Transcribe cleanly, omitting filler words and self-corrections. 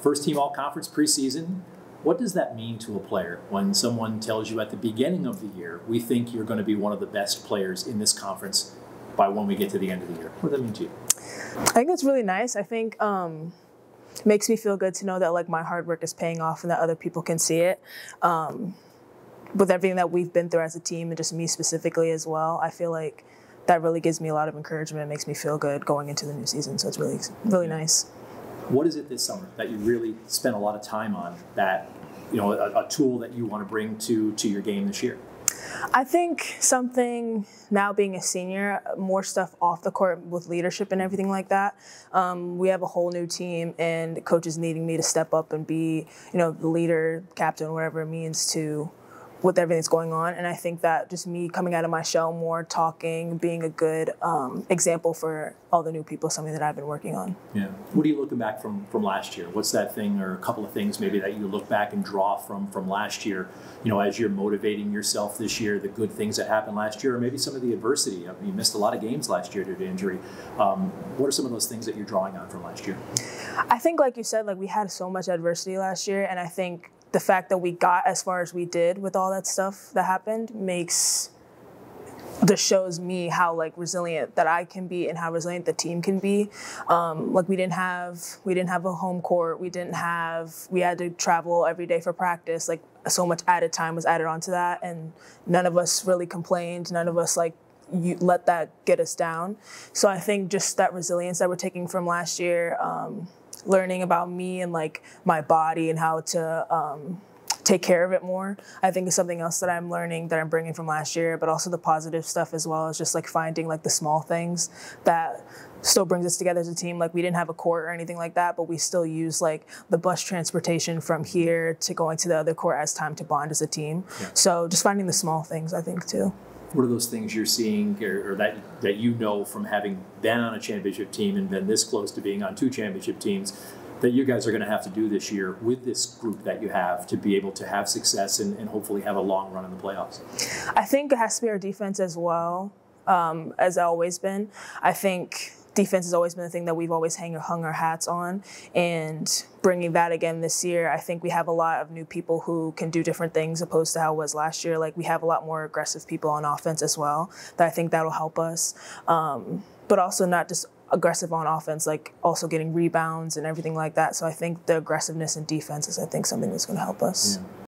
first team all-conference preseason. What does that mean to a player when someone tells you at the beginning of the year, we think you're going to be one of the best players in this conference by when we get to the end of the year? What does that mean to you? I think it's really nice. I think it makes me feel good to know that like my hard work is paying off and that other people can see it. With everything that we've been through as a team and just me specifically as well, I feel like that really gives me a lot of encouragement. It makes me feel good going into the new season. So it's really, really nice. What is it this summer that you really spent a lot of time on that, a tool that you want to bring to your game this year? I think something, now being a senior, more stuff off the court with leadership and everything like that. We have a whole new team and coaches needing me to step up and be, the leader, captain, whatever it means to with everything that's going on. And I think that just me coming out of my shell more, talking, being a good example for all the new people, something that I've been working on. Yeah. What are you looking back from last year? What's that thing or a couple of things maybe that you look back and draw from last year, as you're motivating yourself this year, the good things that happened last year, or maybe some of the adversity? You missed a lot of games last year due to injury. What are some of those things that you're drawing on from last year? I think, like you said, we had so much adversity last year, and I think the fact that we got as far as we did with all that stuff that happened shows me how resilient that I can be and how resilient the team can be. We didn't have a home court. We had to travel every day for practice. So much added time was added onto that, and none of us really complained. None of us you let that get us down. So I think just that resilience that we're taking from last year, learning about me and my body and how to take care of it more, I think is something else that I'm learning, that I'm bringing from last year, but also the positive stuff as well, as just finding the small things that still brings us together as a team. We didn't have a court or anything like that, but we still use the bus transportation from here to going to the other court as time to bond as a team. Yeah. So just finding the small things, I think, too. What are those things you're seeing or that from having been on a championship team and been this close to being on two championship teams that you guys are going to have to do this year with this group that you have to be able to have success and hopefully have a long run in the playoffs? I think it has to be our defense as well, as it's always been. I think defense has always been the thing that we've always hung our hats on, and bringing that again this year, I think we have a lot of new people who can do different things opposed to how it was last year. We have a lot more aggressive people on offense as well, that I think that'll help us. But also not just aggressive on offense, also getting rebounds and everything like that. So I think the aggressiveness in defense is, I think, something that's going to help us. Yeah.